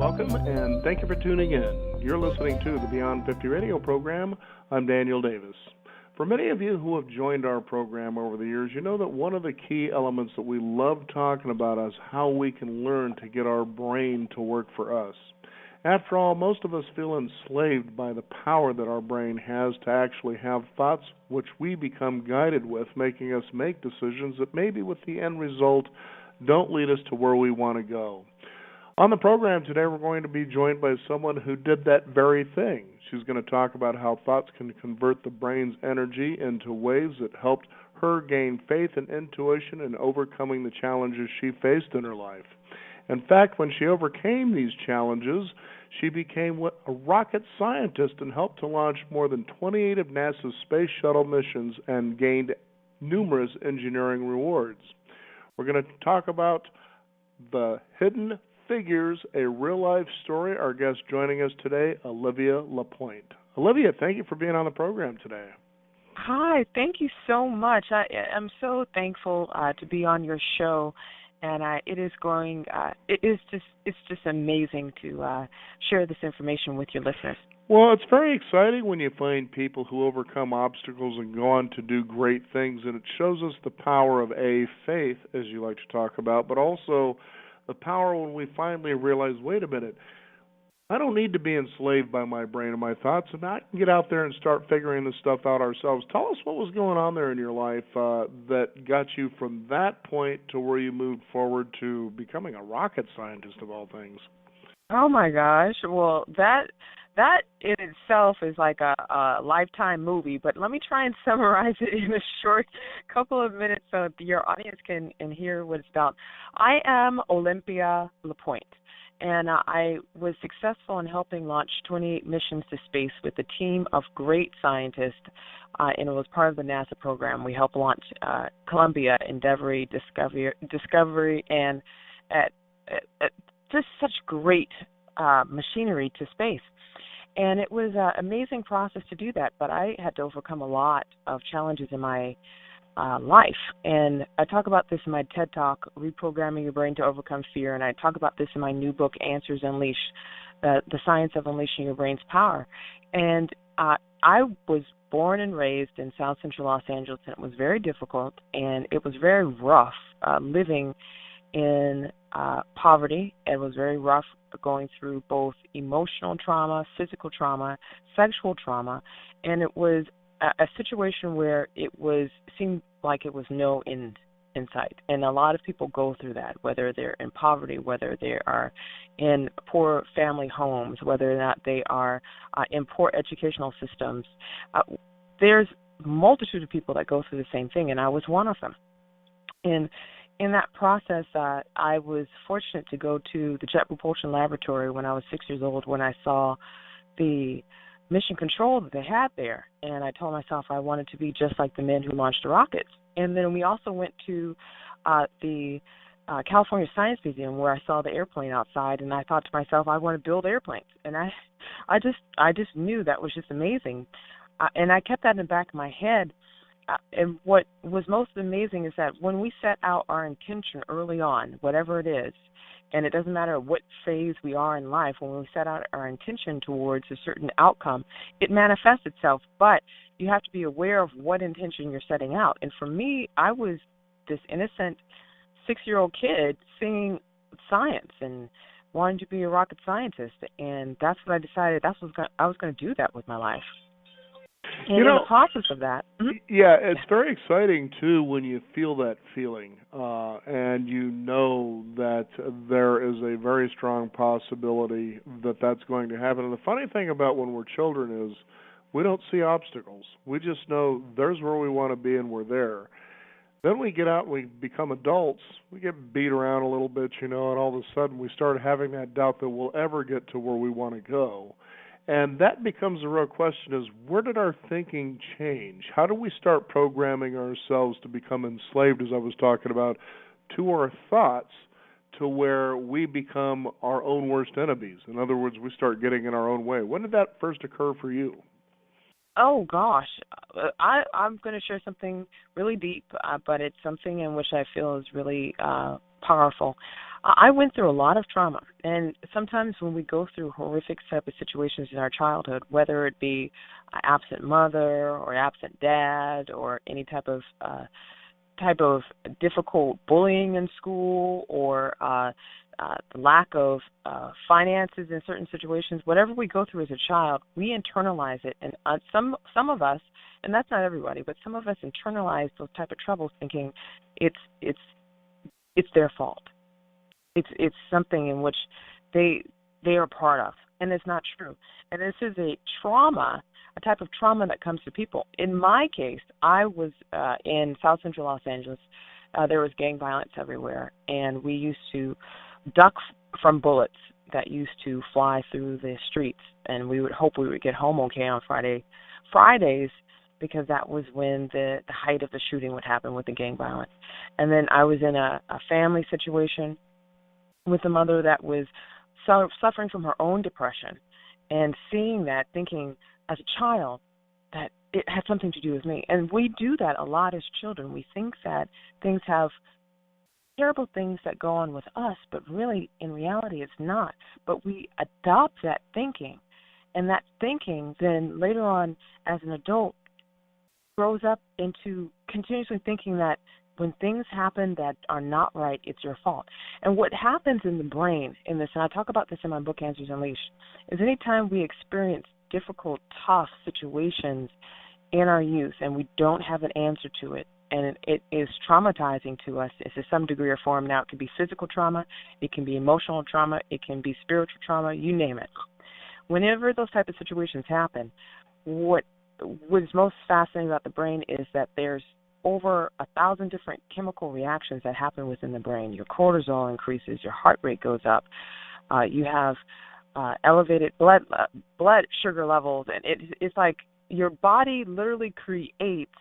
Welcome, and thank you for tuning in. You're listening to the Beyond 50 radio program. I'm Daniel Davis. For many of you who have joined our program over the years, you know that one of the key elements that we love talking about is how we can learn to get our brain to work for us. After all, most of us feel enslaved by the power that our brain has to actually have thoughts which we become guided with, making us make decisions that maybe with the end result don't lead us to where we want to go. On the program today, we're going to be joined by someone who did that very thing. She's going to talk about how thoughts can convert the brain's energy into ways that helped her gain faith and intuition in overcoming the challenges she faced in her life. In fact, when she overcame these challenges, she became a rocket scientist and helped to launch more than 28 of NASA's space shuttle missions and gained numerous engineering rewards. We're going to talk about the hidden figures, a real-life story. Our guest joining us today, Olivia LePoint. Olivia, thank you for being on the program today. Hi, thank you so much. I'm so thankful to be on your show, and it's just amazing to share this information with your listeners. Well, it's very exciting when you find people who overcome obstacles and go on to do great things, and it shows us the power of faith, as you like to talk about, but also the power when we finally realize, wait a minute, I don't need to be enslaved by my brain and my thoughts, and I can get out there and start figuring this stuff out ourselves. Tell us what was going on there in your life that got you from that point to where you moved forward to becoming a rocket scientist of all things. Oh my gosh! Well, that in itself is like a lifetime movie, but let me try and summarize it in a short couple of minutes so your audience can hear what it's about. I am Olivia LePoint, and I was successful in helping launch 28 missions to space with a team of great scientists, and it was part of the NASA program. We helped launch Columbia, Endeavour, Discovery, and at just such great machinery to space. And it was an amazing process to do that, but I had to overcome a lot of challenges in my life. And I talk about this in my TED Talk, Reprogramming Your Brain to Overcome Fear, and I talk about this in my new book, Answers Unleashed, the science of unleashing your brain's power. And I was born and raised in South Central Los Angeles, and it was very difficult, and it was very rough living in poverty. It was very rough going through both emotional trauma, physical trauma, sexual trauma, and it was a situation where seemed like it was no end in sight. And a lot of people go through that, whether they're in poverty, whether they are in poor family homes, whether or not they are in poor educational systems. There's a multitude of people that go through the same thing, and I was one of them. And in that process, I was fortunate to go to the Jet Propulsion Laboratory when I was 6 years old when I saw the mission control that they had there. And I told myself I wanted to be just like the men who launched the rockets. And then we also went to the California Science Museum where I saw the airplane outside, and I thought to myself, I want to build airplanes. And I just knew that was just amazing. And I kept that in the back of my head. And what was most amazing is that when we set out our intention early on, whatever it is, and it doesn't matter what phase we are in life, when we set out our intention towards a certain outcome, it manifests itself. But you have to be aware of what intention you're setting out. And for me, I was this innocent 6-year-old kid seeing science and wanting to be a rocket scientist. And that's what I decided. I was going to do that with my life. And in the process of that. Yeah, it's very exciting, too, when you feel that feeling and you know that there is a very strong possibility that that's going to happen. And the funny thing about when we're children is we don't see obstacles. We just know there's where we want to be and we're there. Then we get out and we become adults. We get beat around a little bit, and all of a sudden we start having that doubt that we'll ever get to where we want to go. And that becomes the real question is, where did our thinking change? How do we start programming ourselves to become enslaved, as I was talking about, to our thoughts to where we become our own worst enemies? In other words, we start getting in our own way. When did that first occur for you? Oh, gosh. I'm going to share something really deep, but it's something in which I feel is really powerful. I went through a lot of trauma, and sometimes when we go through horrific type of situations in our childhood, whether it be an absent mother or absent dad or any type of difficult bullying in school or the lack of finances in certain situations, whatever we go through as a child, we internalize it, and some of us, and that's not everybody, but some of us internalize those type of troubles, thinking it's their fault. It's something in which they are part of, and it's not true. And this is a trauma, a type of trauma that comes to people. In my case, I was in South Central Los Angeles. There was gang violence everywhere, and we used to duck from bullets that used to fly through the streets, and we would hope we would get home okay on Fridays, because that was when the height of the shooting would happen with the gang violence. And then I was in a family situation with a mother that was suffering from her own depression, and seeing that, thinking as a child that it had something to do with me. And we do that a lot as children. We think that things have terrible things that go on with us, but really, in reality, it's not. But we adopt that thinking, and that thinking then later on as an adult grows up into continuously thinking that when things happen that are not right, it's your fault. And what happens in the brain in this, and I talk about this in my book, Answers Unleashed, is anytime we experience difficult, tough situations in our youth and we don't have an answer to it, and it is traumatizing to us, it's to some degree or form. Now, it can be physical trauma, it can be emotional trauma, it can be spiritual trauma, you name it. Whenever those type of situations happen, what is most fascinating about the brain is that there's over 1,000 different chemical reactions that happen within the brain. Your cortisol increases, your heart rate goes up, you have elevated blood sugar levels, and it's like your body literally creates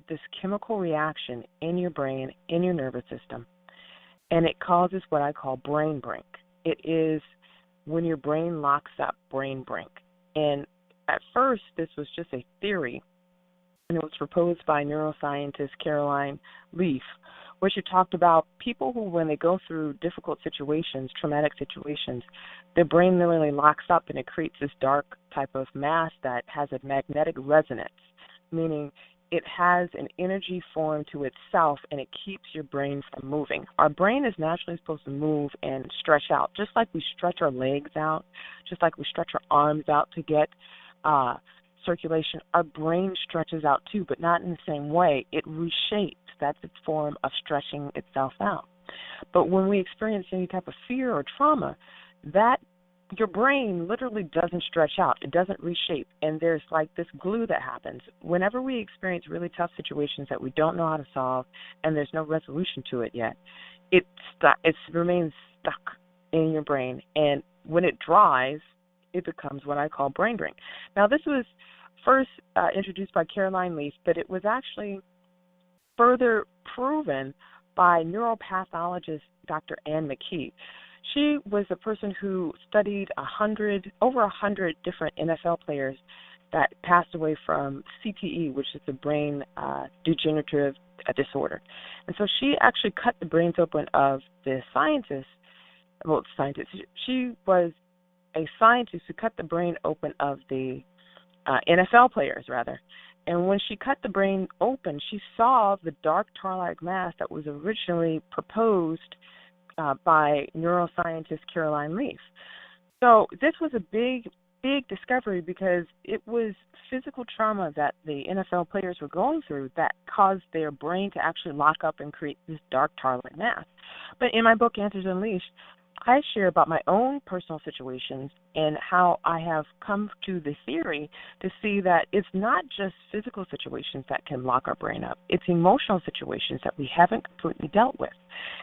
this chemical reaction in your brain, in your nervous system, and it causes what I call brain brink. It is when your brain locks up, brain brink. And at first, this was just a theory, and it was proposed by neuroscientist Caroline Leaf, where she talked about people who, when they go through difficult situations, traumatic situations, their brain literally locks up and it creates this dark type of mass that has a magnetic resonance, meaning it has an energy form to itself and it keeps your brain from moving. Our brain is naturally supposed to move and stretch out, just like we stretch our legs out, just like we stretch our arms out to get circulation. Our brain stretches out too, but not in the same way. It reshapes. That's its form of stretching itself out. But when we experience any type of fear or trauma, that your brain literally doesn't stretch out. It doesn't reshape. And there's like this glue that happens. Whenever we experience really tough situations that we don't know how to solve and there's no resolution to it yet, it remains stuck in your brain. And when it dries, it becomes what I call brain brink. Now, this was first introduced by Caroline Leaf, but it was actually further proven by neuropathologist Dr. Ann McKee. She was a person who studied over 100 different NFL players that passed away from CTE, which is the brain degenerative disorder. And so she actually cut the brains open of the scientists. She was a scientist who cut the brain open of the NFL players, rather. And when she cut the brain open, she saw the dark tar-like mass that was originally proposed by neuroscientist Caroline Leaf. So this was a big discovery because it was physical trauma that the NFL players were going through that caused their brain to actually lock up and create this dark tar-like mass. But in my book, Answers Unleashed, I share about my own personal situations and how I have come to the theory to see that it's not just physical situations that can lock our brain up. It's emotional situations that we haven't completely dealt with.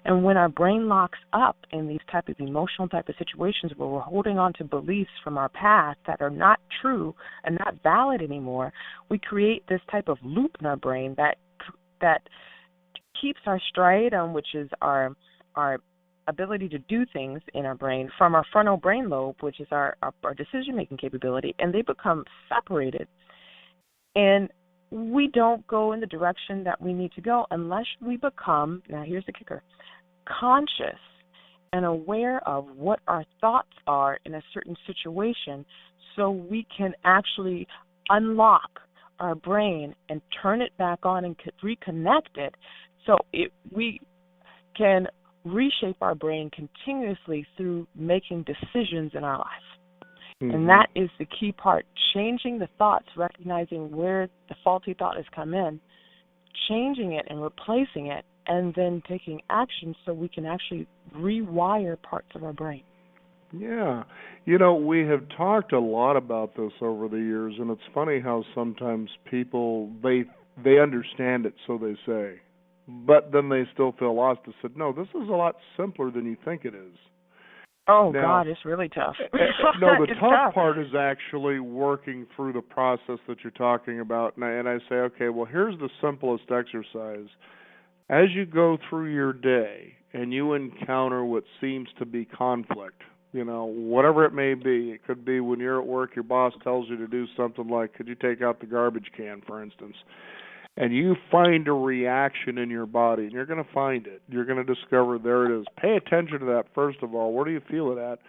And when our brain locks up in these type of emotional type of situations where we're holding on to beliefs from our past that are not true and not valid anymore, we create this type of loop in our brain that keeps our striatum, which is our ability to do things in our brain, from our frontal brain lobe, which is our decision-making capability, and they become separated. And we don't go in the direction that we need to go unless we become, now here's the kicker, conscious and aware of what our thoughts are in a certain situation so we can actually unlock our brain and turn it back on and reconnect it so we can reshape our brain continuously through making decisions in our life. Mm-hmm. And that is the key part, changing the thoughts, recognizing where the faulty thought has come in, changing it and replacing it, and then taking action so we can actually rewire parts of our brain. Yeah. We have talked a lot about this over the years, and it's funny how sometimes people, they understand it, so they say, but then they still feel lost. I said, no, this is a lot simpler than you think it is. Oh, now, God, it's really tough. No, the tough part is actually working through the process that you're talking about. And I say, okay, well, here's the simplest exercise. As you go through your day and you encounter what seems to be conflict, whatever it may be, it could be when you're at work, your boss tells you to do something like, could you take out the garbage can, for instance? And you find a reaction in your body, and you're going to find it. You're going to discover there it is. Pay attention to that, first of all. Where do you feel it at?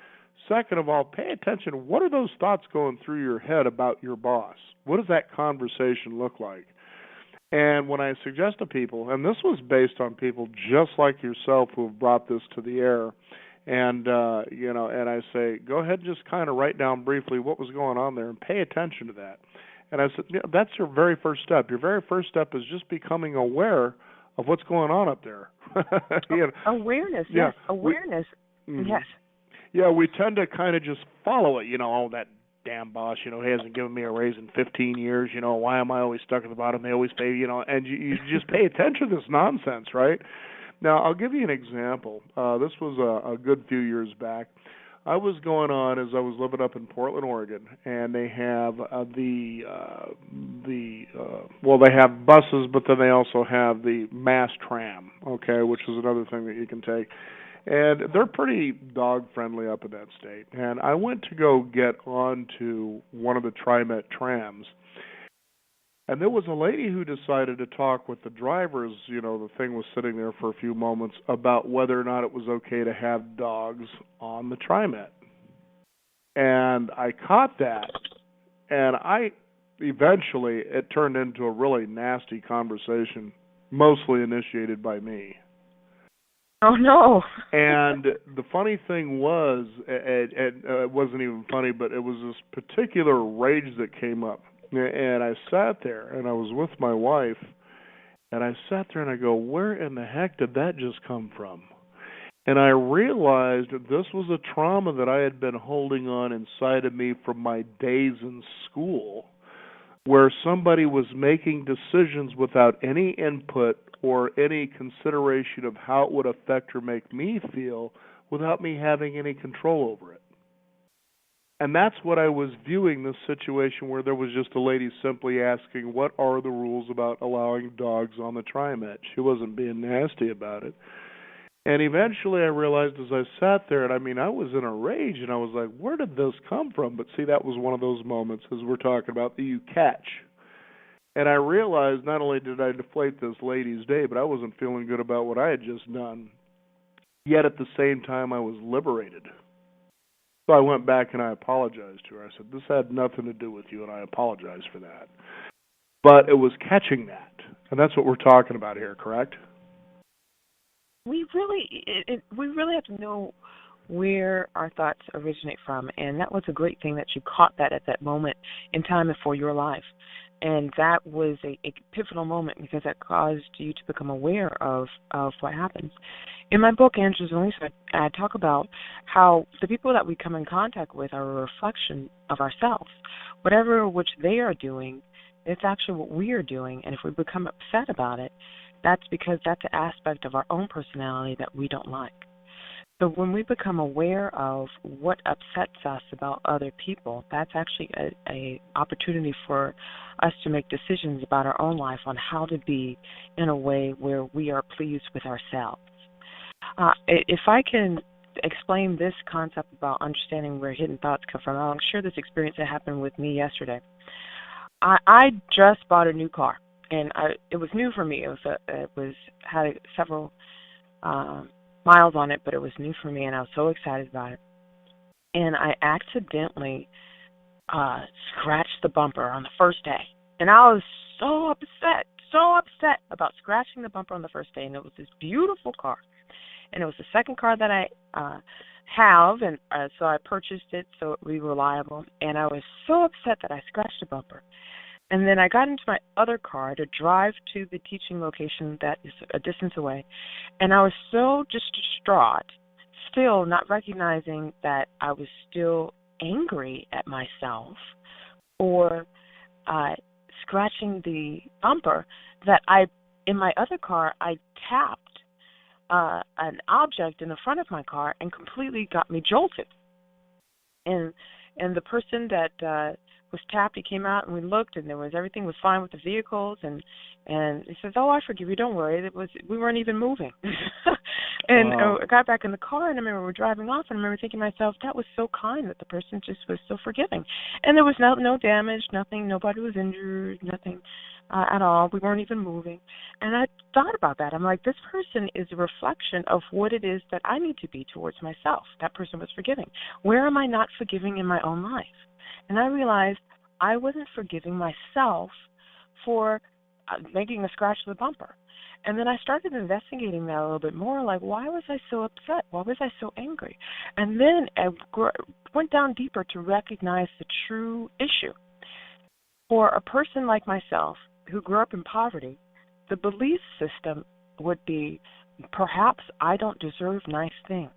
Second of all, pay attention. What are those thoughts going through your head about your boss? What does that conversation look like? And when I suggest to people, and this was based on people just like yourself who have brought this to the air, and and I say, go ahead and just kind of write down briefly what was going on there and pay attention to that. And I said, that's your very first step. Your very first step is just becoming aware of what's going on up there. Awareness, yes. Awareness, yes. Yeah, we tend to kind of just follow it. That damn boss, he hasn't given me a raise in 15 years. Why am I always stuck at the bottom? They always pay, and you just pay attention to this nonsense, right? Now, I'll give you an example. This was a good few years back. I was going on as I was living up in Portland, Oregon, and they have they have buses, but then they also have the mass tram, okay, which is another thing that you can take. And they're pretty dog-friendly up in that state. And I went to go get onto one of the TriMet trams, and there was a lady who decided to talk with the drivers, the thing was sitting there for a few moments, about whether or not it was okay to have dogs on the TriMet. And I caught that, and eventually it turned into a really nasty conversation, mostly initiated by me. Oh, no. And the funny thing was, it wasn't even funny, but it was this particular rage that came up. And I sat there, and I was with my wife, and I sat there and I go, where in the heck did that just come from? And I realized that this was a trauma that I had been holding on inside of me from my days in school, where somebody was making decisions without any input or any consideration of how it would affect or make me feel without me having any control over it. And that's what I was viewing this situation where there was just a lady simply asking, what are the rules about allowing dogs on the TriMet? She wasn't being nasty about it. And eventually I realized as I sat there, and I was in a rage, and I was like, where did this come from? But see, that was one of those moments, as we're talking about, that you catch. And I realized not only did I deflate this lady's day, but I wasn't feeling good about what I had just done. Yet at the same time, I was liberated. So I went back and I apologized to her. I said, this had nothing to do with you, and I apologize for that. But it was catching that. And that's what we're talking about here, correct? We really have to know where our thoughts originate from. And that was a great thing that you caught that at that moment in time for your life. And that was a pivotal moment because that caused you to become aware of what happens. In my book, Answers and Lisa, I talk about how the people that we come in contact with are a reflection of ourselves. Whatever which they are doing, it's actually what we are doing. And if we become upset about it, that's because that's an aspect of our own personality that we don't like. So when we become aware of what upsets us about other people, that's actually a opportunity for us to make decisions about our own life on how to be in a way where we are pleased with ourselves. If I can explain this concept about understanding where hidden thoughts come from, I'll share this experience that happened with me yesterday. I just bought a new car, and it was new for me. It had several miles on it, but it was new for me, and I was so excited about it. And I accidentally scratched the bumper on the first day. And I was so upset about scratching the bumper on the first day. And it was this beautiful car. And it was the second car that I have, and so I purchased it so it would be reliable. And I was so upset that I scratched the bumper. And then I got into my other car to drive to the teaching location that is a distance away. And I was so just distraught, still not recognizing that I was still angry at myself for scratching the bumper, that in my other car, I tapped an object in the front of my car and completely got me jolted. And the person that was tapped, he came out and we looked, and everything was fine with the vehicles, and he says, "Oh, I forgive you, don't worry. We weren't even moving." And I got back in the car, and I remember we were driving off, and I remember thinking to myself, that was so kind that the person just was so forgiving. And there was no damage, nothing, nobody was injured, nothing at all. We weren't even moving. And I thought about that. I'm like, this person is a reflection of what it is that I need to be towards myself. That person was forgiving. Where am I not forgiving in my own life? And I realized I wasn't forgiving myself for making a scratch to the bumper. And then I started investigating that a little bit more, like, why was I so upset? Why was I so angry? And then I went down deeper to recognize the true issue. For a person like myself who grew up in poverty, the belief system would be, perhaps I don't deserve nice things.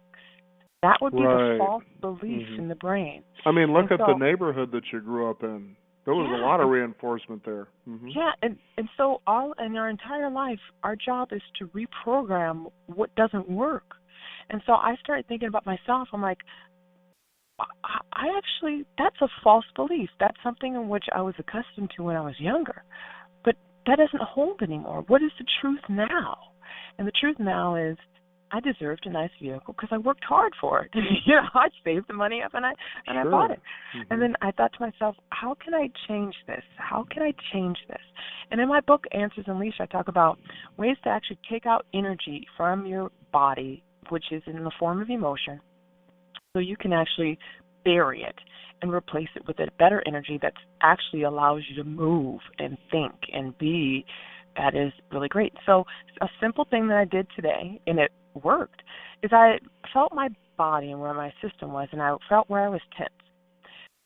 That would be the false beliefs in the brain. I mean, look at the neighborhood that you grew up in. There was a lot of reinforcement there. Mm-hmm. Yeah, and so in our entire life, our job is to reprogram what doesn't work. And so I started thinking about myself. I'm like, I actually, that's a false belief. That's something in which I was accustomed to when I was younger. But that doesn't hold anymore. What is the truth now? And the truth now is, I deserved a nice vehicle because I worked hard for it. I saved the money up and I bought it. Mm-hmm. And then I thought to myself, how can I change this? How can I change this? And in my book, Answers Unleashed, I talk about ways to actually take out energy from your body, which is in the form of emotion, so you can actually bury it and replace it with a better energy that actually allows you to move and think and be. That is really great. So a simple thing that I did today, and it worked, is I felt my body and where my system was, and I felt where I was tense.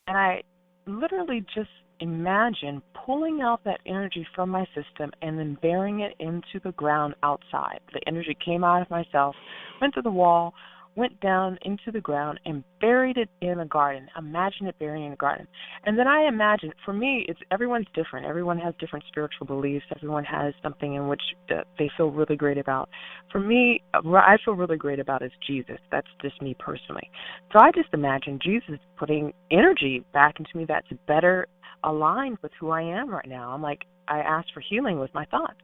And I literally just imagined pulling out that energy from my system and then burying it into the ground outside. The energy came out of myself, went to the wall, went down into the ground, and buried it in a garden. Imagine it buried in a garden. And then I imagine, for me, everyone's different. Everyone has different spiritual beliefs. Everyone has something in which they feel really great about. For me, what I feel really great about is Jesus. That's just me personally. So I just imagine Jesus putting energy back into me that's better aligned with who I am right now. I'm like, I asked for healing with my thoughts.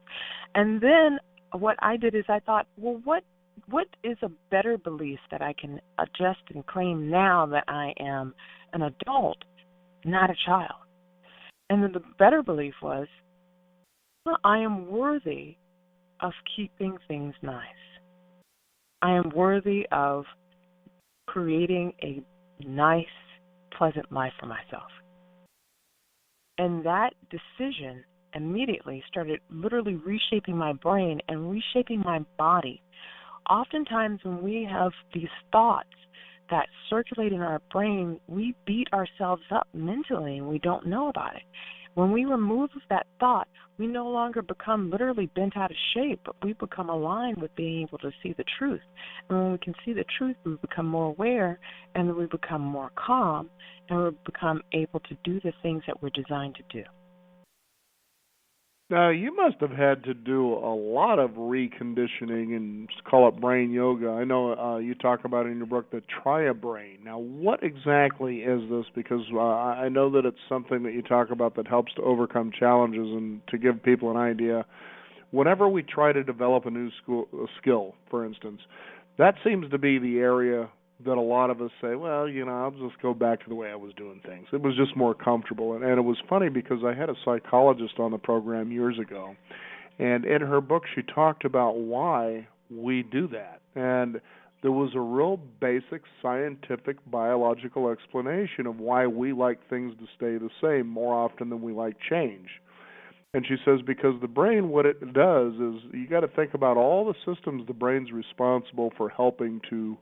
And then what I did is I thought, well, what is a better belief that I can adjust and claim now that I am an adult, not a child? And then the better belief was, I am worthy of keeping things nice. I am worthy of creating a nice, pleasant life for myself. And that decision immediately started literally reshaping my brain and reshaping my body. Oftentimes when we have these thoughts that circulate in our brain, we beat ourselves up mentally and we don't know about it. When we remove that thought, we no longer become literally bent out of shape, but we become aligned with being able to see the truth. And when we can see the truth, we become more aware, and then we become more calm, and we become able to do the things that we're designed to do. Now, you must have had to do a lot of reconditioning, and call it brain yoga. I know you talk about in your book the Tri-Brain. Now, what exactly is this? Because I know that it's something that you talk about that helps to overcome challenges. And to give people an idea, whenever we try to develop a new skill, for instance, that seems to be the area that a lot of us say, well, I'll just go back to the way I was doing things. It was just more comfortable. And it was funny because I had a psychologist on the program years ago, and in her book she talked about why we do that. And there was a real basic scientific biological explanation of why we like things to stay the same more often than we like change. And she says because the brain, what it does is you got to think about all the systems the brain's responsible for helping to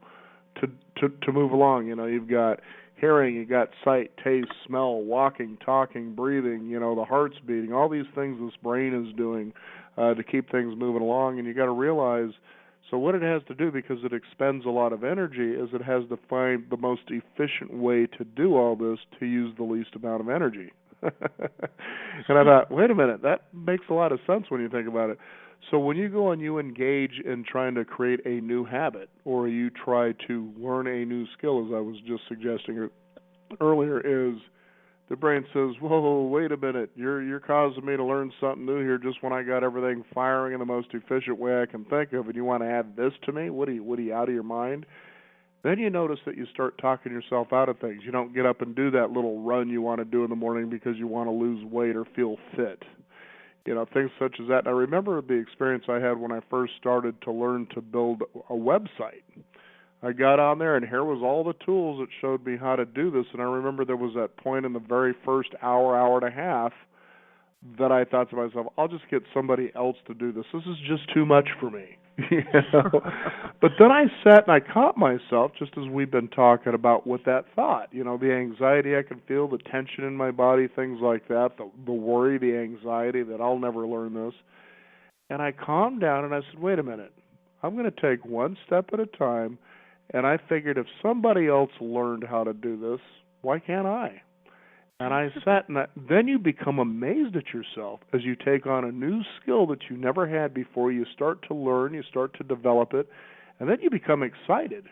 move along. You know, you've got hearing, you got sight, taste, smell, walking, talking, breathing. You know, the heart's beating. All these things this brain is doing to keep things moving along. And you got to realize. So what it has to do, because it expends a lot of energy, is it has to find the most efficient way to do all this to use the least amount of energy. And I thought, wait a minute, that makes a lot of sense when you think about it. So when you go and you engage in trying to create a new habit, or you try to learn a new skill, as I was just suggesting earlier, is the brain says, whoa, wait a minute, you're causing me to learn something new here just when I got everything firing in the most efficient way I can think of, and you want to add this to me? What are you out of your mind? Then you notice that you start talking yourself out of things. You don't get up and do that little run you want to do in the morning because you want to lose weight or feel fit. You know, things such as that. And I remember the experience I had when I first started to learn to build a website. I got on there, and here was all the tools that showed me how to do this. And I remember there was that point in the very first hour and a half that I thought to myself, I'll just get somebody else to do this. This is just too much for me. You know? But then I sat and I caught myself, just as we've been talking about, with that thought. You know, the anxiety I could feel, the tension in my body, things like that, the worry, the anxiety that I'll never learn this. And I calmed down and I said, wait a minute. I'm going to take one step at a time. And I figured if somebody else learned how to do this, why can't I? And I sat, and then you become amazed at yourself as you take on a new skill that you never had before. You start to learn, you start to develop it, and then you become excited.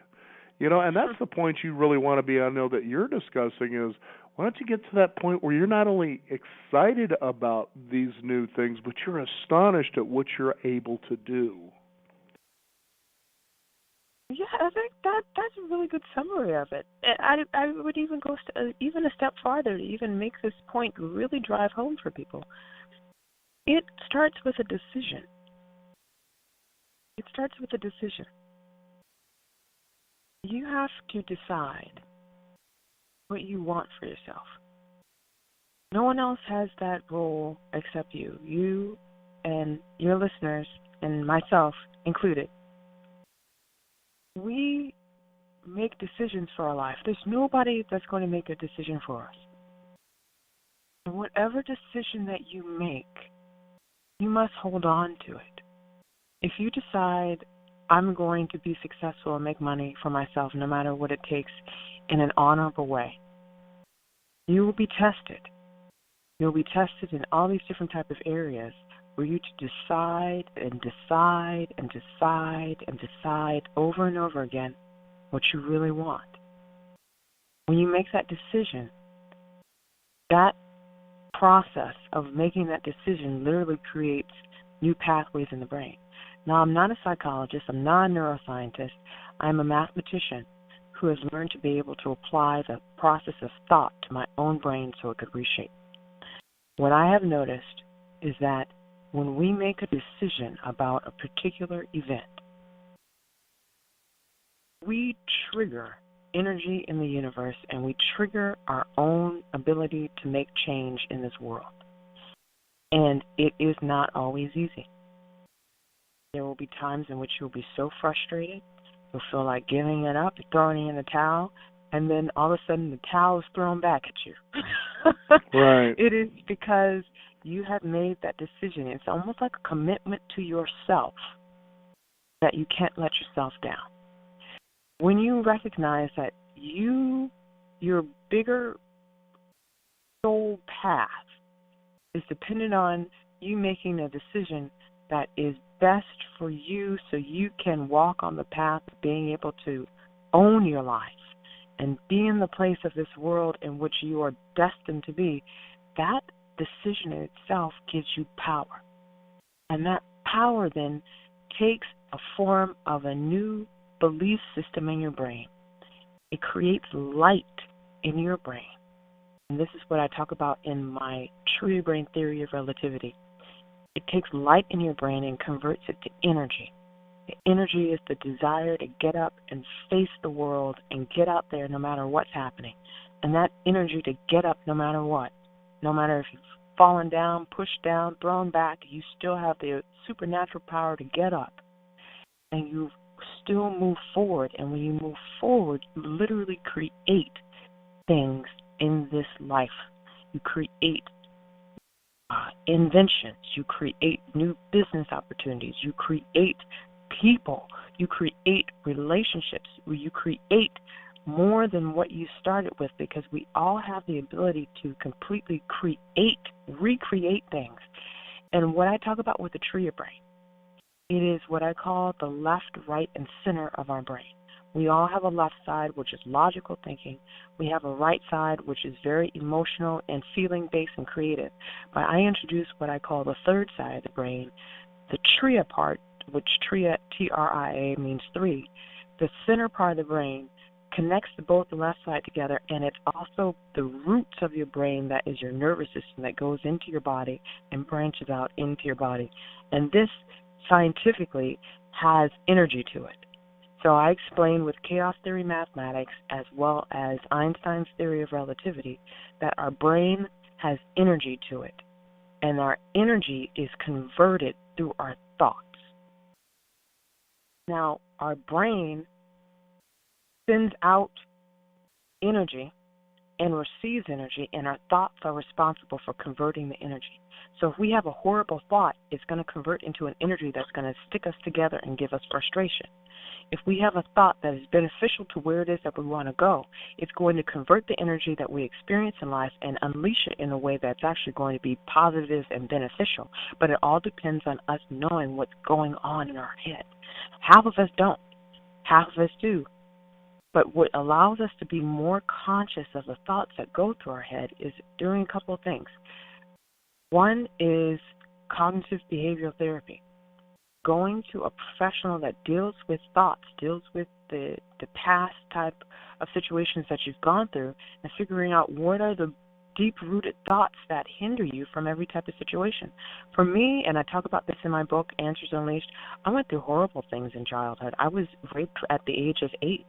You know, and that's the point you really want to be, I know, that you're discussing is, why don't you get to that point where you're not only excited about these new things, but you're astonished at what you're able to do. Yeah, I think that's a really good summary of it. I would even go even a step farther to even make this point really drive home for people. It starts with a decision. It starts with a decision. You have to decide what you want for yourself. No one else has that role except you. You and your listeners, and myself included. We make decisions for our life. There's nobody that's going to make a decision for us. And whatever decision that you make, you must hold on to it. If you decide, I'm going to be successful and make money for myself no matter what it takes in an honorable way, you will be tested. You'll be tested in all these different types of areas for you to decide and decide and decide and decide over and over again what you really want. When you make that decision, that process of making that decision literally creates new pathways in the brain. Now, I'm not a psychologist, I'm not a neuroscientist, I'm a mathematician who has learned to be able to apply the process of thought to my own brain so it could reshape. What I have noticed is that when we make a decision about a particular event, we trigger energy in the universe and we trigger our own ability to make change in this world. And it is not always easy. There will be times in which you'll be so frustrated, you'll feel like giving it up, throwing in the towel, and then all of a sudden the towel is thrown back at you. Right. It is because you have made that decision. It's almost like a commitment to yourself that you can't let yourself down. When you recognize that your bigger soul path is dependent on you making a decision that is best for you so you can walk on the path of being able to own your life and be in the place of this world in which you are destined to be, that decision in itself gives you power. And that power then takes a form of a new belief system in your brain. It creates light in your brain. And this is what I talk about in my true brain theory of relativity. It takes light in your brain and converts it to energy. The energy is the desire to get up and face the world and get out there no matter what's happening. And that energy to get up no matter what, no matter if you've fallen down, pushed down, thrown back, you still have the supernatural power to get up. And you still move forward. And when you move forward, you literally create things in this life. You create inventions. You create new business opportunities. You create people. You create relationships. You create more than what you started with, because we all have the ability to completely recreate things. And what I talk about with the tree of brain, it is what I call the left, right, and center of our brain. We all have a left side, which is logical thinking. We have a right side, which is very emotional and feeling-based and creative. But I introduce what I call the third side of the brain, the tria part, which tria, T-R-I-A, means three. The center part of the brain connects both the left side together, and it's also the roots of your brain that is your nervous system that goes into your body and branches out into your body. And this scientifically has energy to it. So I explain with chaos theory mathematics as well as Einstein's theory of relativity that our brain has energy to it, and our energy is converted through our thoughts. Now, our brain sends out energy and receives energy, and our thoughts are responsible for converting the energy. So if we have a horrible thought, it's going to convert into an energy that's going to stick us together and give us frustration. If we have a thought that is beneficial to where it is that we want to go, it's going to convert the energy that we experience in life and unleash it in a way that's actually going to be positive and beneficial. But it all depends on us knowing what's going on in our head. Half of us don't. Half of us do. But what allows us to be more conscious of the thoughts that go through our head is doing a couple of things. One is cognitive behavioral therapy. Going to a professional that deals with thoughts, deals with the past type of situations that you've gone through, and figuring out what are the deep-rooted thoughts that hinder you from every type of situation. For me, and I talk about this in my book, Answers Unleashed, I went through horrible things in childhood. I was raped at the age of 8,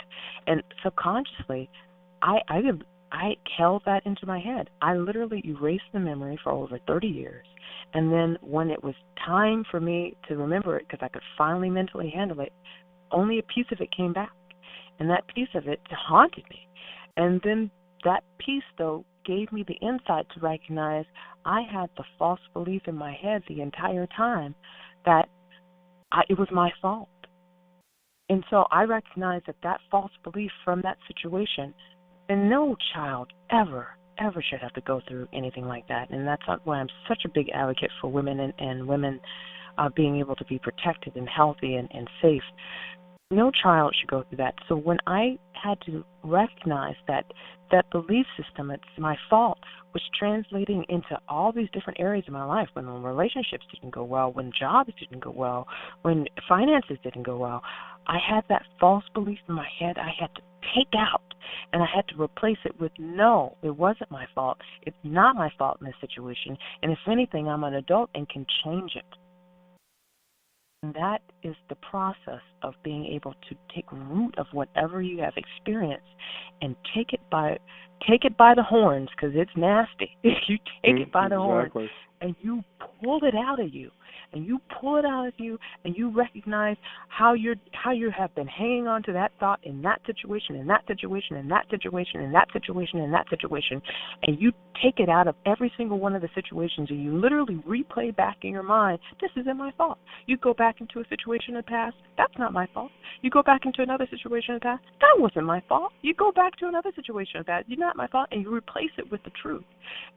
and subconsciously, I held that into my head. I literally erased the memory for over 30 years, and then when it was time for me to remember it, because I could finally mentally handle it, only a piece of it came back, and that piece of it haunted me. And then that piece, though, gave me the insight to recognize I had the false belief in my head the entire time that it was my fault. And so I recognized that false belief from that situation, and no child ever should have to go through anything like that. And that's why I'm such a big advocate for women and women being able to be protected and healthy and safe. No child should go through that. So when I had to recognize that belief system, it's my fault, was translating into all these different areas of my life, when relationships didn't go well, when jobs didn't go well, when finances didn't go well, I had that false belief in my head I had to take out, and I had to replace it with, no, it wasn't my fault. It's not my fault in this situation, and if anything, I'm an adult and can change it. And that is the process of being able to take root of whatever you have experienced and take it by the horns, because it's nasty. You take it by the horns and you pull it out of you. And you pull it out of you, and you recognize how you have been hanging on to that thought in that situation, in that situation, in that situation, in that situation, in that situation, and you take it out of every single one of the situations, and you literally replay back in your mind, this isn't my fault. You go back into a situation in the past, that's not my fault. You go back into another situation in the past, that wasn't my fault. You go back to another situation in the past, you're not my fault, and you replace it with the truth.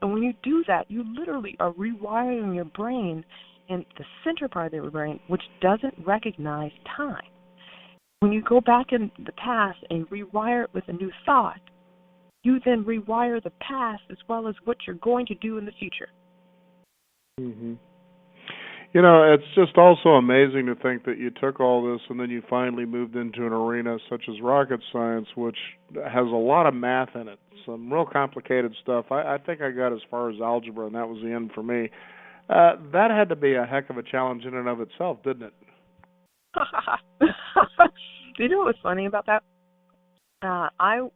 And when you do that, you literally are rewiring your brain in the center part of your brain, which doesn't recognize time. When you go back in the past and rewire it with a new thought, you then rewire the past as well as what you're going to do in the future. Mm-hmm. You know, it's just also amazing to think that you took all this and then you finally moved into an arena such as rocket science, which has a lot of math in it, some real complicated stuff. I think I got as far as algebra, and that was the end for me. That had to be a heck of a challenge in and of itself, didn't it? You know what's funny about that? Uh, I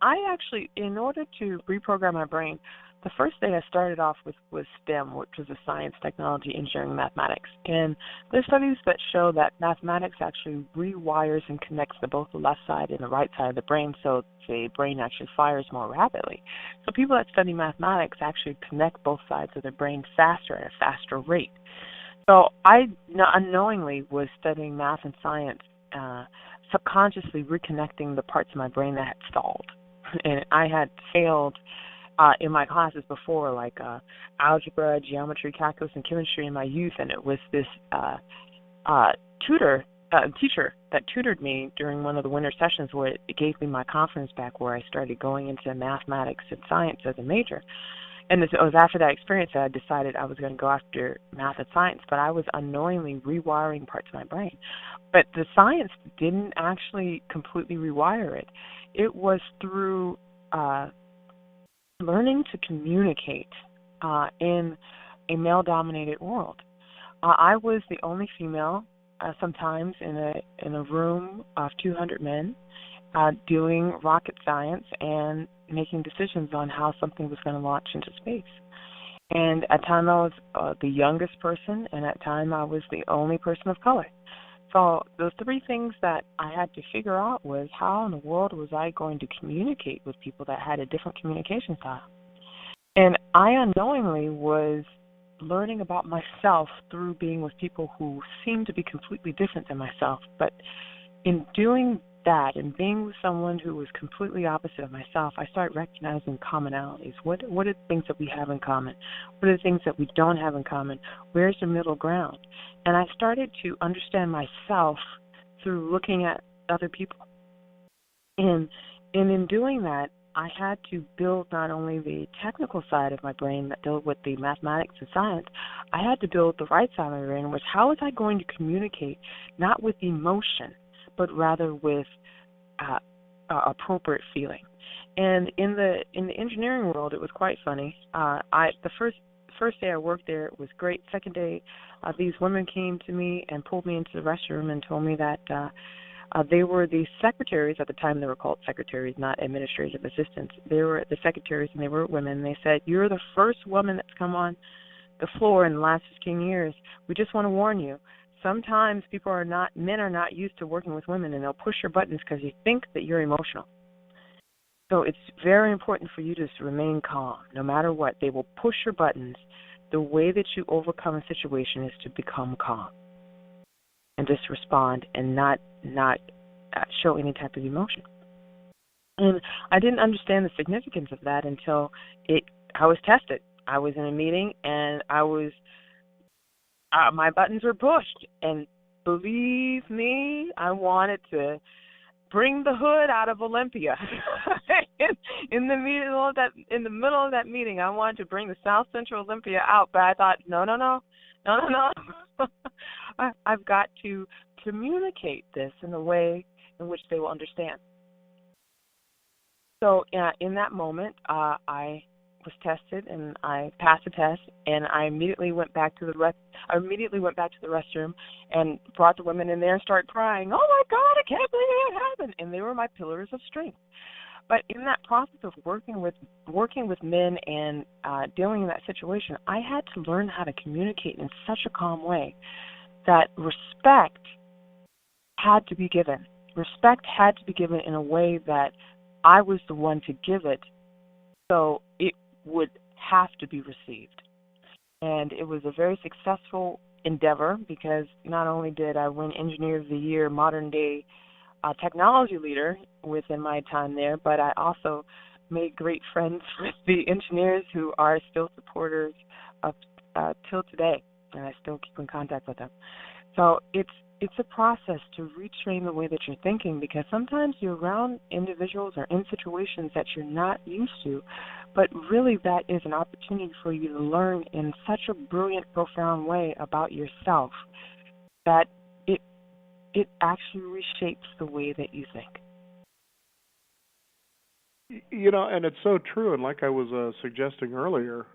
I actually, in order to reprogram my brain, the first thing I started off with was STEM, which was a science, technology, engineering, mathematics. And there's studies that show that mathematics actually rewires and connects to both the left side and the right side of the brain, so the brain actually fires more rapidly. So people that study mathematics actually connect both sides of their brain faster at a faster rate. So I unknowingly was studying math and science, subconsciously reconnecting the parts of my brain that had stalled. And I had failed in my classes before, like algebra, geometry, calculus, and chemistry in my youth, and it was this uh, teacher that tutored me during one of the winter sessions where it gave me my confidence back, where I started going into mathematics and science as a major. And it was after that experience that I decided I was going to go after math and science, but I was unknowingly rewiring parts of my brain. But the science didn't actually completely rewire it. It was through learning to communicate in a male-dominated world. I was the only female, sometimes in a room of 200 men, doing rocket science and making decisions on how something was going to launch into space. And at time I was the youngest person, and at time I was the only person of color. So those three things that I had to figure out was how in the world was I going to communicate with people that had a different communication style. And I unknowingly was learning about myself through being with people who seemed to be completely different than myself. But in doing that and being with someone who was completely opposite of myself, I started recognizing commonalities. What are the things that we have in common? What are the things that we don't have in common? Where's the middle ground? And I started to understand myself through looking at other people. And in doing that, I had to build not only the technical side of my brain that dealt with the mathematics and science, I had to build the right side of my brain, which how was I going to communicate not with emotion, but rather with appropriate feeling. And in the engineering world, it was quite funny. The first day I worked there, it was great. Second day, these women came to me and pulled me into the restroom and told me that they were the secretaries. At the time, they were called secretaries, not administrative assistants. They were the secretaries, and they were women. They said, "You're the first woman that's come on the floor in the last 15 years. We just want to warn you. Sometimes men are not used to working with women, and they'll push your buttons because they think that you're emotional. So it's very important for you to remain calm. No matter what, they will push your buttons. The way that you overcome a situation is to become calm and just respond and not show any type of emotion." And I didn't understand the significance of that until I was tested. I was in a meeting, and my buttons were pushed, and believe me, I wanted to bring the hood out of Olympia. in the middle of that meeting, I wanted to bring the South Central Olympia out, but I thought, no. I've got to communicate this in a way in which they will understand. So in that moment, I was tested and I passed the test, and I immediately went back to the restroom and brought the women in there and started crying. "Oh my God, I can't believe it happened!" And they were my pillars of strength. But in that process of working with men and dealing in that situation, I had to learn how to communicate in such a calm way that respect had to be given. Respect had to be given in a way that I was the one to give it, so it would have to be received. And it was a very successful endeavor because not only did I win Engineer of the Year, Modern Day technology leader within my time there, but I also made great friends with the engineers who are still supporters of till today, and I still keep in contact with them. So it's a process to retrain the way that you're thinking, because sometimes you're around individuals or in situations that you're not used to, but really that is an opportunity for you to learn in such a brilliant, profound way about yourself that it actually reshapes the way that you think. And it's so true. And like I was suggesting earlier,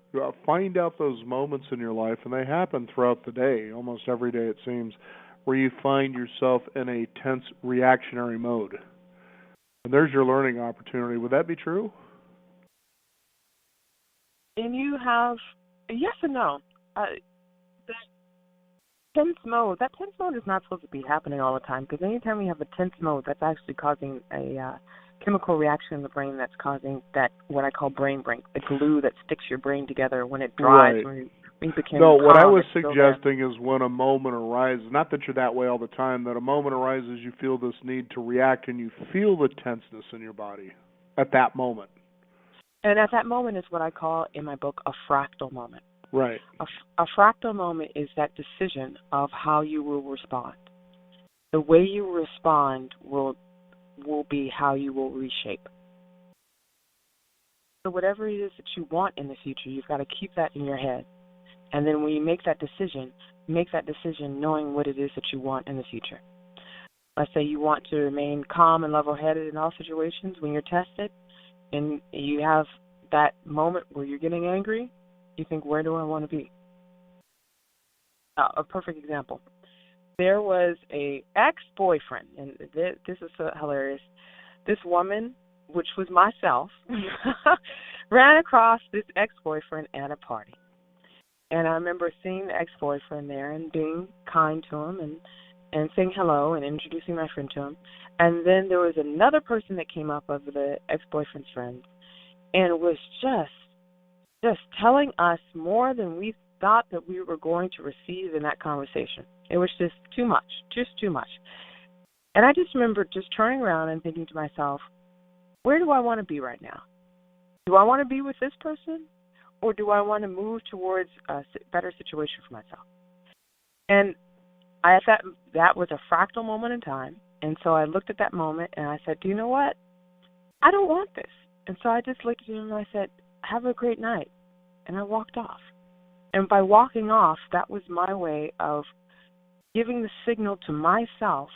find out those moments in your life, and they happen throughout the day, almost every day it seems, where you find yourself in a tense reactionary mode. And there's your learning opportunity. Would that be true? And you have yes and no. That tense mode is not supposed to be happening all the time, because anytime you have a tense mode, that's actually causing a chemical reaction in the brain that's causing that, what I call brain brink, the glue that sticks your brain together when it dries, Right. when you become No, what I calm, was it's still there. suggesting is when a moment arises, not that you're that way all the time, that a moment arises, you feel this need to react and you feel the tenseness in your body at that moment. And at that moment is what I call in my book a fractal moment. Right. A fractal moment is that decision of how you will respond. The way you respond will be how you will reshape. So whatever it is that you want in the future, you've got to keep that in your head. And then when you make that decision knowing what it is that you want in the future. Let's say you want to remain calm and level-headed in all situations when you're tested, and you have that moment where you're getting angry, you think, where do I want to be? A perfect example. There was a ex-boyfriend, and this is so hilarious. This woman, which was myself, ran across this ex-boyfriend at a party. And I remember seeing the ex-boyfriend there and being kind to him and saying hello and introducing my friend to him. And then there was another person that came up of the ex-boyfriend's friend and was just telling us more than we thought that we were going to receive in that conversation. It was just too much. And I just remember just turning around and thinking to myself, where do I want to be right now? Do I want to be with this person, or do I want to move towards a better situation for myself? And that was a fractal moment in time, and so I looked at that moment and I said, do you know what? I don't want this. And so I just looked at him and I said, have a great night. And I walked off. And by walking off, that was my way of giving the signal to myself,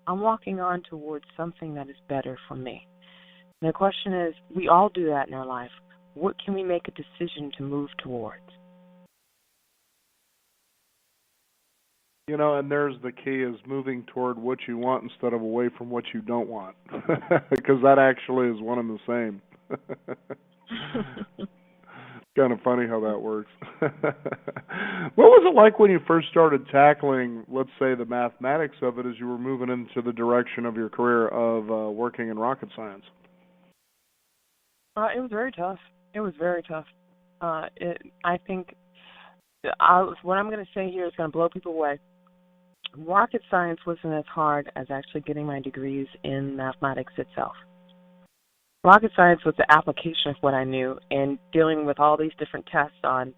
I'm walking on towards something that is better for me. And the question is, we all do that in our life. What can we make a decision to move towards? You know, and there's the key, is moving toward what you want instead of away from what you don't want, because that actually is one and the same. Kind of funny how that works. What was it like when you first started tackling, let's say, the mathematics of it as you were moving into the direction of your career of working in rocket science? It was very tough. I think what I'm going to say here is going to blow people away. Rocket science wasn't as hard as actually getting my degrees in mathematics itself. Rocket science was the application of what I knew and dealing with all these different tests on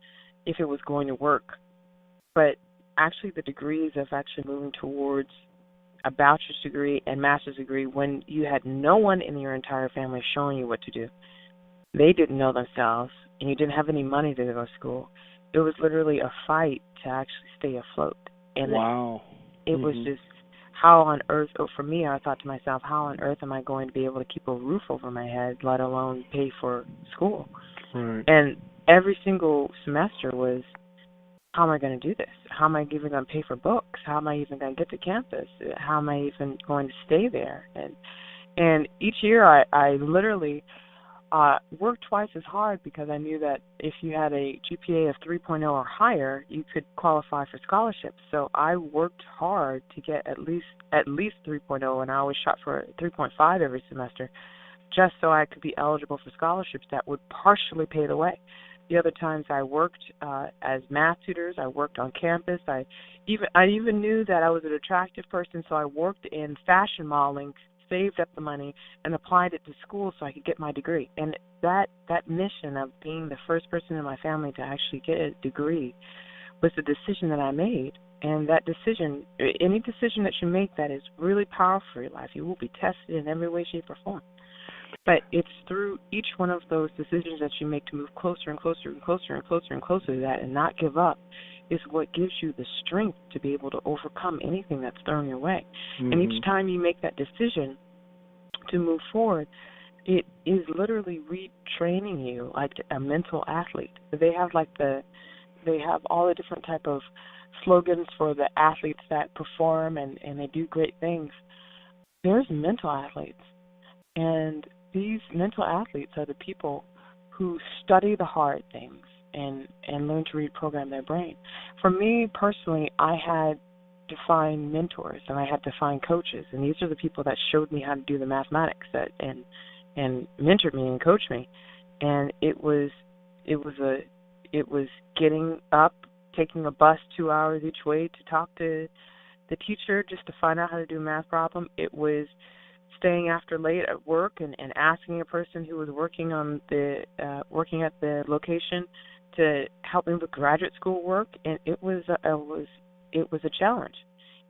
if it was going to work. But actually the degrees of actually moving towards a bachelor's degree and master's degree when you had no one in your entire family showing you what to do. They didn't know themselves, and you didn't have any money to go to school. It was literally a fight to actually stay afloat. And wow. It was just, how on earth, for me, I thought to myself, how on earth am I going to be able to keep a roof over my head, let alone pay for school? Right. And every single semester was, how am I going to do this? How am I even going to pay for books? How am I even going to get to campus? How am I even going to stay there? And each year I literally worked twice as hard, because I knew that if you had a GPA of 3.0 or higher, you could qualify for scholarships. So I worked hard to get at least 3.0, and I always shot for 3.5 every semester, just so I could be eligible for scholarships that would partially pay the way. The other times I worked as math tutors, I worked on campus. I even knew that I was an attractive person, so I worked in fashion modeling, saved up the money, and applied it to school so I could get my degree. And that mission of being the first person in my family to actually get a degree was the decision that I made. And that decision, any decision that you make that is really powerful for your life, you will be tested in every way, shape, or form. But it's through each one of those decisions that you make to move closer and closer and closer and closer and closer to that and not give up is what gives you the strength to be able to overcome anything that's thrown your way. And each time you make that decision to move forward, it is literally retraining you like a mental athlete. They have all the different type of slogans for the athletes that perform and they do great things. There's mental athletes. And these mental athletes are the people who study the hard things and learn to reprogram their brain. For me personally, I had to find mentors and I had to find coaches, and these are the people that showed me how to do the mathematics and mentored me and coached me. And it was getting up, taking a bus 2 hours each way to talk to the teacher just to find out how to do a math problem. It was staying after late at work and asking a person who was working at the location to help me with graduate school work, and it was a challenge.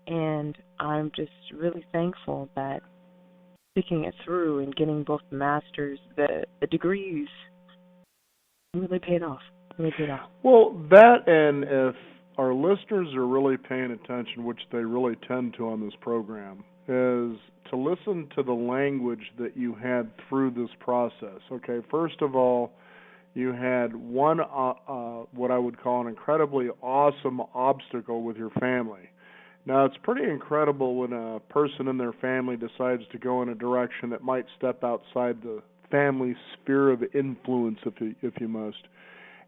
And I'm just really thankful that sticking it through and getting both the masters, the degrees, really paid off. Well, that, and if our listeners are really paying attention, which they really tend to on this program, is to listen to the language that you had through this process. Okay, first of all, you had one, what I would call an incredibly awesome obstacle with your family. Now, it's pretty incredible when a person in their family decides to go in a direction that might step outside the family sphere of influence, if you must.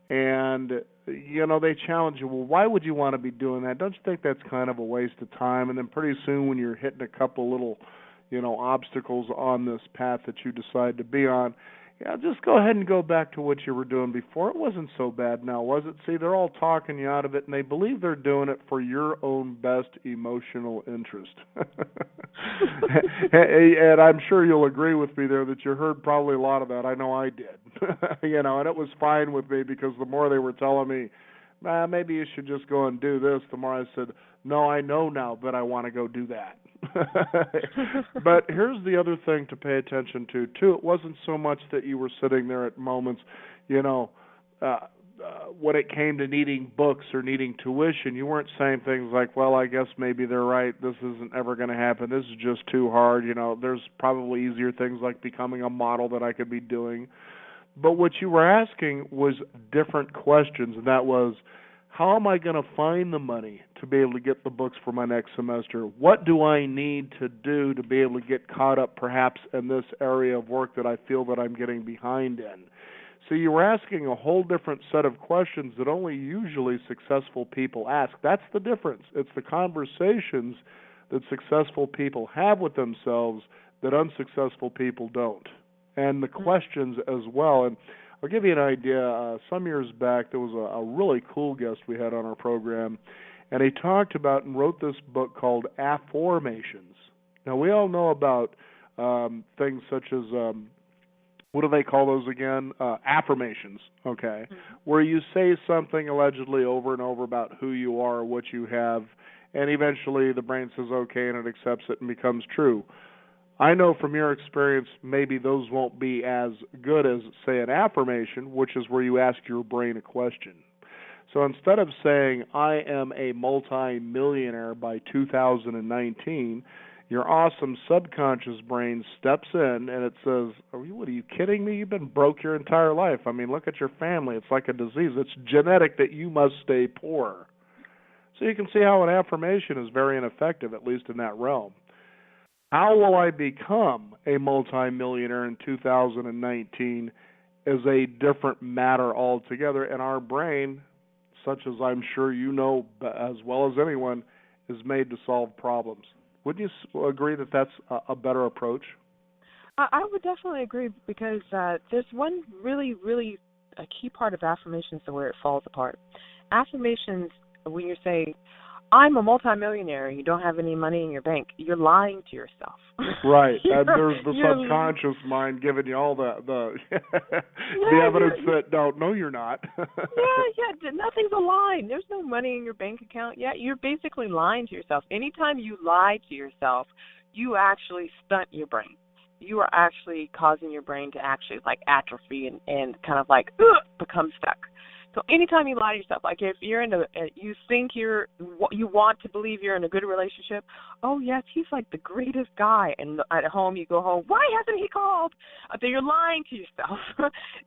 And, they challenge you, well, why would you want to be doing that? Don't you think that's kind of a waste of time? And then pretty soon when you're hitting a couple little, obstacles on this path that you decide to be on, just go ahead and go back to what you were doing before. It wasn't so bad now, was it? See, they're all talking you out of it, and they believe they're doing it for your own best emotional interest. And I'm sure you'll agree with me there that you heard probably a lot of that. I know I did. And it was fine with me because the more they were telling me, maybe you should just go and do this, the more I said, no, I know now that I want to go do that. But here's the other thing to pay attention to, too. It wasn't so much that you were sitting there at moments, when it came to needing books or needing tuition, you weren't saying things like, well, I guess maybe they're right. This isn't ever going to happen. This is just too hard. There's probably easier things like becoming a model that I could be doing. But what you were asking was different questions, and that was, how am I going to find the money to be able to get the books for my next semester? What do I need to do to be able to get caught up perhaps in this area of work that I feel that I'm getting behind in? So you were asking a whole different set of questions that only usually successful people ask. That's the difference. It's the conversations that successful people have with themselves that unsuccessful people don't. And the questions as well. And I'll give you an idea. Some years back, there was a really cool guest we had on our program, and he talked about and wrote this book called Affirmations. Now, we all know about things such as, what do they call those again? Affirmations, okay, where you say something allegedly over and over about who you are or what you have, and eventually the brain says okay, and it accepts it and becomes true. I know from your experience maybe those won't be as good as, say, an affirmation, which is where you ask your brain a question. So instead of saying, I am a multi-millionaire by 2019, your awesome subconscious brain steps in and it says, what are you kidding me? You've been broke your entire life. I mean, look at your family. It's like a disease. It's genetic that you must stay poor. So you can see how an affirmation is very ineffective, at least in that realm. How will I become a multimillionaire in 2019 is a different matter altogether, and our brain, such as I'm sure you know as well as anyone, is made to solve problems. Wouldn't you agree that that's a better approach? I would definitely agree because there's one really, really a key part of affirmations where it falls apart. Affirmations, when you say, I'm a multimillionaire and you don't have any money in your bank, you're lying to yourself. Right. And there's the subconscious mind giving you all the evidence that, no, you're not. Nothing's a lie. There's no money in your bank account. Yeah, you're basically lying to yourself. Anytime you lie to yourself, you actually stunt your brain. You are actually causing your brain to actually atrophy and kind of become stuck. So anytime you lie to yourself, like if you're you think you want to believe you're in a good relationship, oh yes, he's like the greatest guy, and at home you go home, why hasn't he called? Then you're lying to yourself.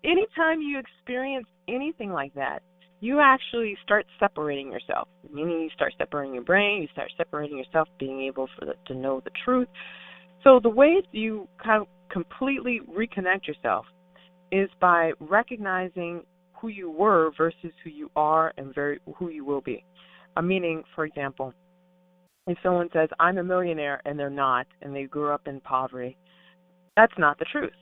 Anytime you experience anything like that, you actually start separating yourself, meaning you start separating your brain, you start separating yourself, being able to know the truth. So the way you kind of completely reconnect yourself is by recognizing who you were versus who you are and who you will be. Meaning, for example, if someone says, I'm a millionaire, and they're not, and they grew up in poverty, that's not the truth.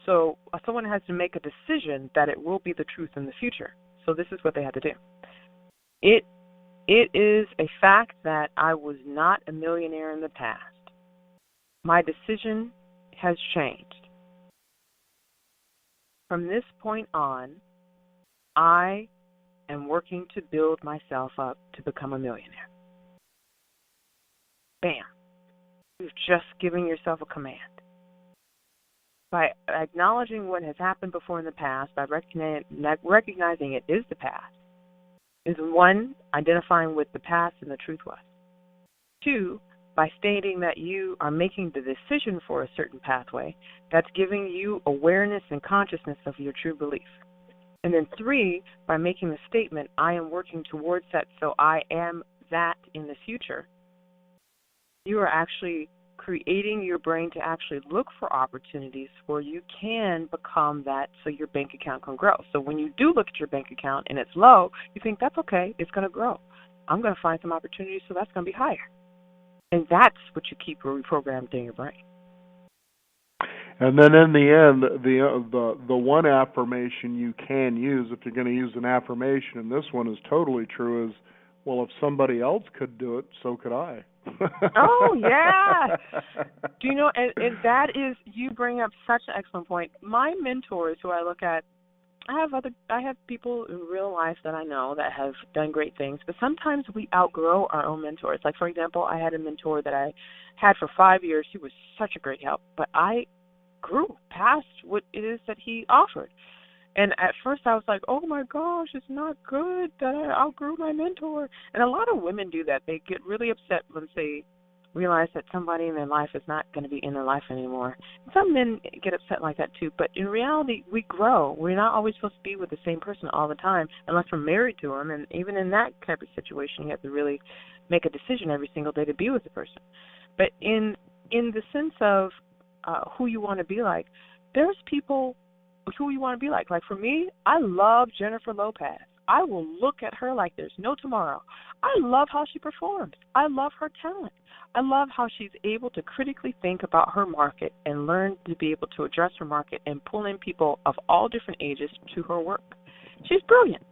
So someone has to make a decision that it will be the truth in the future. So this is what they had to do. It is a fact that I was not a millionaire in the past. My decision has changed. From this point on, I am working to build myself up to become a millionaire. Bam. You've just given yourself a command. By acknowledging what has happened before in the past, by recognizing it is the past, is one, identifying what the past and the truth was. Two, by stating that you are making the decision for a certain pathway, that's giving you awareness and consciousness of your true belief. And then three, by making the statement, I am working towards that, so I am that in the future, you are actually creating your brain to actually look for opportunities where you can become that so your bank account can grow. So when you do look at your bank account and it's low, you think, that's okay, it's going to grow. I'm going to find some opportunities, so that's going to be higher. And that's what you keep reprogrammed in your brain. And then in the end, the one affirmation you can use, if you're going to use an affirmation, and this one is totally true, is, well, if somebody else could do it, so could I. Oh, yeah. Do you know, and that is, you bring up such an excellent point. My mentors who I look at, I have people in real life that I know that have done great things, but sometimes we outgrow our own mentors. Like, for example, I had a mentor that I had for 5 years. He was such a great help, but I grew past what it is that he offered. And at first I was like, oh my gosh, it's not good that I outgrew my mentor. And a lot of women do that. They get really upset once they realize that somebody in their life is not going to be in their life anymore. Some men get upset like that too. But in reality, we grow. We're not always supposed to be with the same person all the time unless we're married to them. And even in that type of situation, you have to really make a decision every single day to be with the person. But in the sense of who you want to be like, there's people who you want to be like. Like for me, I love Jennifer Lopez. I will look at her like there's no tomorrow. I love how she performs. I love her talent. I love how she's able to critically think about her market and learn to be able to address her market and pull in people of all different ages to her work. She's brilliant.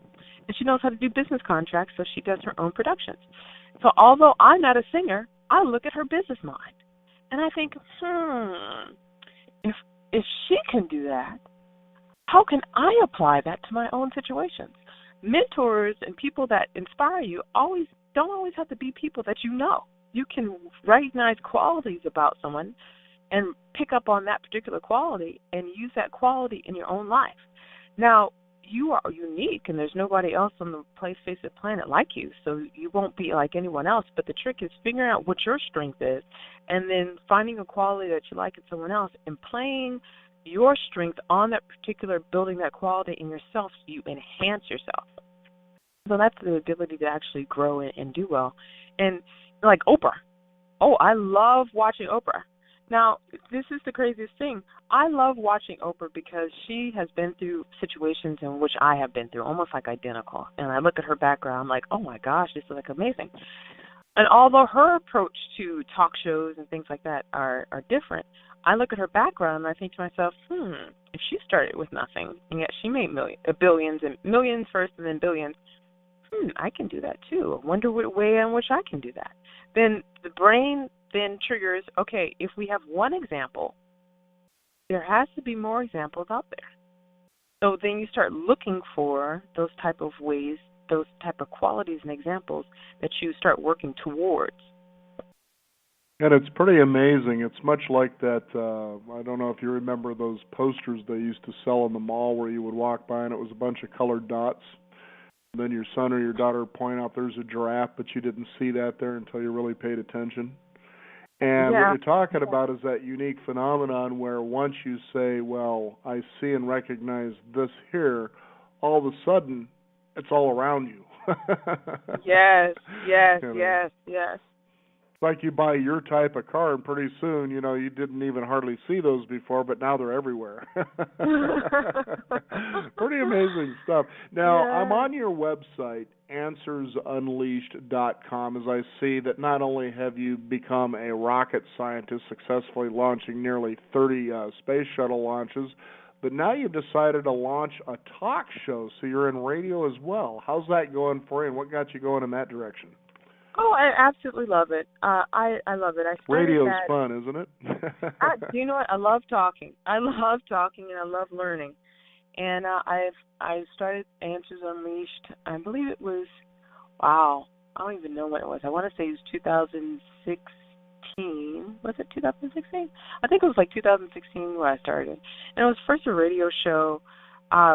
And she knows how to do business contracts, so she does her own productions. So although I'm not a singer, I look at her business mind. And I think, if she can do that, how can I apply that to my own situations? Mentors and people that inspire you don't always have to be people that you know. You can recognize qualities about someone and pick up on that particular quality and use that quality in your own life. Now, you are unique, and there's nobody else on the face of the planet like you, so you won't be like anyone else. But the trick is figuring out what your strength is and then finding a quality that you like in someone else and playing your strength on that particular, building that quality in yourself so you enhance yourself. So that's the ability to actually grow and do well. And like Oprah. Oh, I love watching Oprah. Now, this is the craziest thing. I love watching Oprah because she has been through situations in which I have been through, almost like identical. And I look at her background, I'm like, oh my gosh, this is like amazing. And although her approach to talk shows and things like that are different, I look at her background and I think to myself, if she started with nothing and yet she made billions and millions first and then billions, I can do that too. I wonder what way in which I can do that. Then the brain then triggers, okay, if we have one example, there has to be more examples out there. So then you start looking for those type of ways, those type of qualities and examples that you start working towards. And it's pretty amazing. It's much like that, I don't know if you remember those posters they used to sell in the mall where you would walk by and it was a bunch of colored dots. And then your son or your daughter would point out there's a giraffe, but you didn't see that there until you really paid attention. And what you're talking about is that unique phenomenon where once you say, well, I see and recognize this here, all of a sudden it's all around you. Yes, yes, You know, yes, yes. it's like you buy your type of car, and pretty soon, you didn't even hardly see those before, but now they're everywhere. Pretty amazing stuff. Now, I'm Yes. on your website, answersunleashed.com, as I see that not only have you become a rocket scientist, successfully launching nearly 30 space shuttle launches, but now you've decided to launch a talk show, so you're in radio as well. How's that going for you, and what got you going in that direction? Oh, I absolutely love it. I love it. I started Radio's that. fun, isn't it? Do you know what? I love talking. I love talking, and I love learning. And I started Answers Unleashed. I believe it was, wow, I don't even know when it was. I want to say it was 2016. Was it 2016? I think it was like 2016 when I started. And it was first a radio show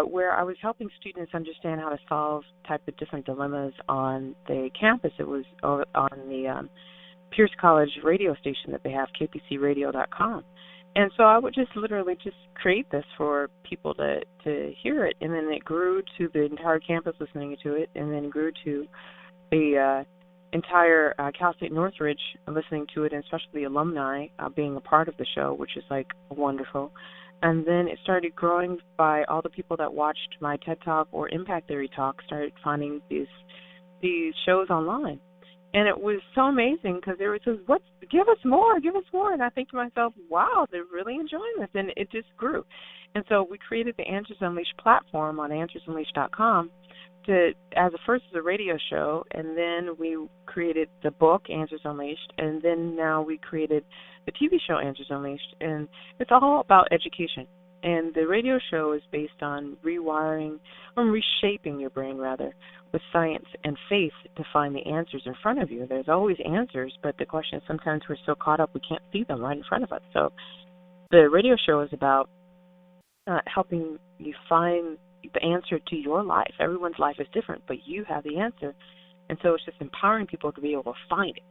where I was helping students understand how to solve type of different dilemmas on the campus. It was on the Pierce College radio station that they have, kpcradio.com. And so I would just literally just create this for people to hear it, and then it grew to the entire campus listening to it, and then grew to the entire Cal State Northridge listening to it, and especially the alumni being a part of the show, which is like wonderful. And then it started growing by all the people that watched my TED Talk or Impact Theory Talk started finding these shows online. And it was so amazing because they were just, give us more. And I think to myself, wow, they're really enjoying this. And it just grew. And so we created the Answers Unleashed platform on answersunleashed.com as a radio show. And then we created the book, Answers Unleashed. And then now we created the TV show, Answers Unleashed. And it's all about education. And the radio show is based on reshaping your brain, rather, with science and faith to find the answers in front of you. There's always answers, but the question is sometimes we're so caught up we can't see them right in front of us. So the radio show is about helping you find the answer to your life. Everyone's life is different, but you have the answer. And so it's just empowering people to be able to find it.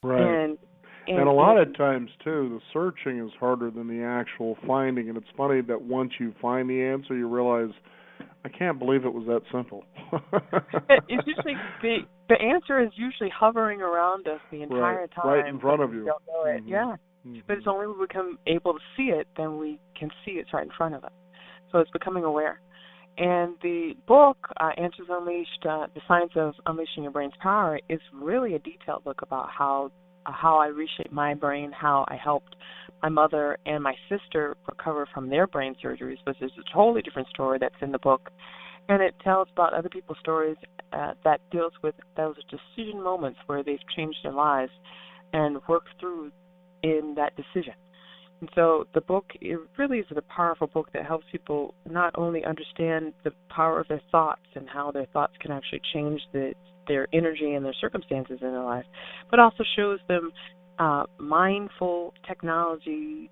Right. And a lot of times, too, the searching is harder than the actual finding. And it's funny that once you find the answer, you realize, I can't believe it was that simple. It's usually the answer is usually hovering around us the entire time. Right in front of you. We don't know it, yeah. Mm-hmm. But it's only when we become able to see it, then we can see it's right in front of us. So it's becoming aware. And the book, Answers Unleashed, The Science of Unleashing Your Brain's Power, is really a detailed look about how I reshaped my brain, how I helped my mother and my sister recover from their brain surgeries, which is a totally different story that's in the book. And it tells about other people's stories that deals with those decision moments where they've changed their lives and worked through in that decision. And so the book, it really is a powerful book that helps people not only understand the power of their thoughts and how their thoughts can actually change their energy and their circumstances in their life, but also shows them mindful technology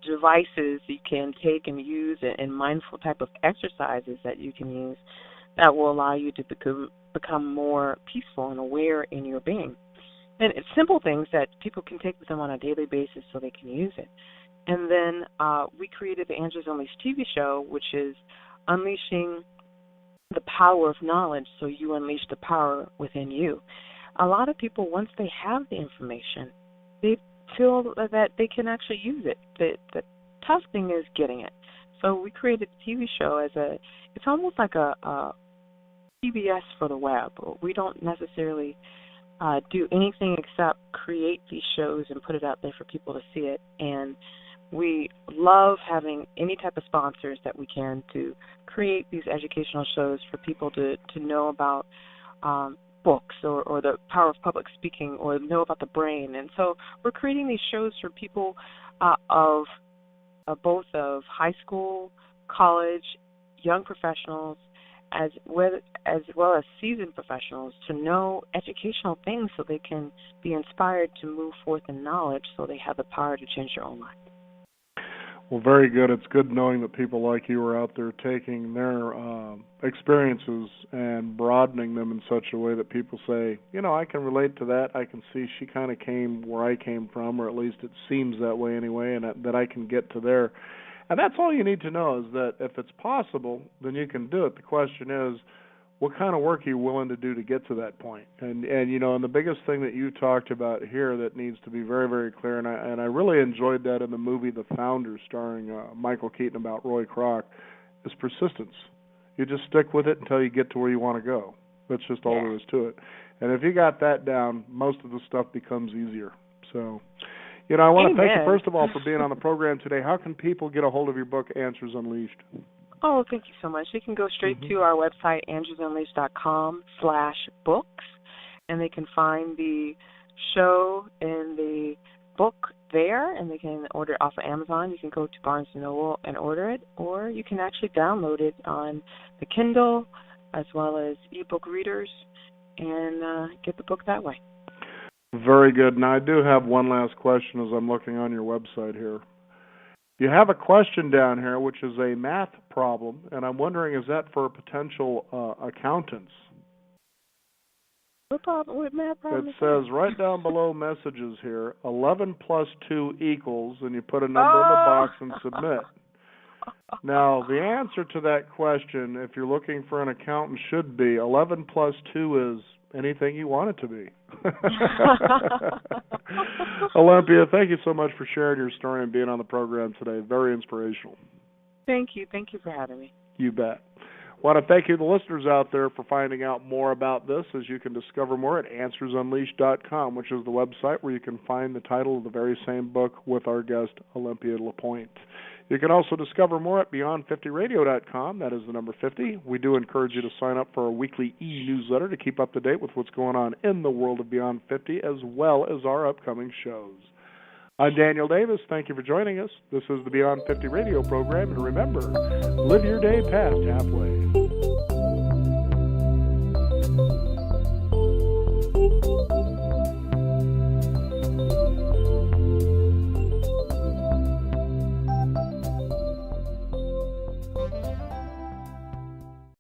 devices you can take and use, and mindful type of exercises that you can use that will allow you to become more peaceful and aware in your being. And it's simple things that people can take with them on a daily basis so they can use it. And then we created the Answers Unleashed TV show, which is unleashing the power of knowledge so you unleash the power within you. A lot of people, once they have the information, they feel that they can actually use it. The tough thing is getting it. So we created the TV show it's almost like a PBS for the web. We don't necessarily do anything except create these shows and put it out there for people to see it. And we love having any type of sponsors that we can to create these educational shows for people to know about books or the power of public speaking or know about the brain. And so we're creating these shows for people of both of high school, college, young professionals, as well as seasoned professionals, to know educational things so they can be inspired to move forth in knowledge so they have the power to change their own life. Well, very good. It's good knowing that people like you are out there taking their experiences and broadening them in such a way that people say, I can relate to that. I can see she kind of came where I came from, or at least it seems that way anyway, and that I can get to there. And that's all you need to know, is that if it's possible, then you can do it. The question is, what kind of work are you willing to do to get to that point? And the biggest thing that you talked about here that needs to be very, very clear, and I really enjoyed that in the movie The Founder, starring Michael Keaton, about Roy Kroc, is persistence. You just stick with it until you get to where you want to go. That's just all there is to it. And if you got that down, most of the stuff becomes easier. So, I want to thank you, first of all, for being on the program today. How can people get a hold of your book, Answers Unleashed? Oh, thank you so much. You can go straight to our website, andrewsunleashed.com/books, and they can find the show and the book there, and they can order it off of Amazon. You can go to Barnes & Noble and order it, or you can actually download it on the Kindle as well as ebook readers and get the book that way. Very good. Now, I do have one last question as I'm looking on your website here. You have a question down here, which is a math problem, and I'm wondering, is that for potential accountants? What problem? What math problem? It says right down below messages here, 11 plus 2 equals, and you put a number in the box and submit. Now, the answer to that question, if you're looking for an accountant, should be 11 plus 2 is anything you want it to be. Olympia, thank you so much for sharing your story and being on the program today. Very inspirational. Thank you. Thank you for having me. You bet. I want to thank you, the listeners out there, for finding out more about this, as you can discover more at AnswersUnleashed.com, which is the website where you can find the title of the very same book with our guest, Olivia LePoint. You can also discover more at Beyond50Radio.com. That is the number 50. We do encourage you to sign up for our weekly e-newsletter to keep up to date with what's going on in the world of Beyond 50, as well as our upcoming shows. I'm Daniel Davis. Thank you for joining us. This is the Beyond 50 radio program. And remember, live your day past halfway.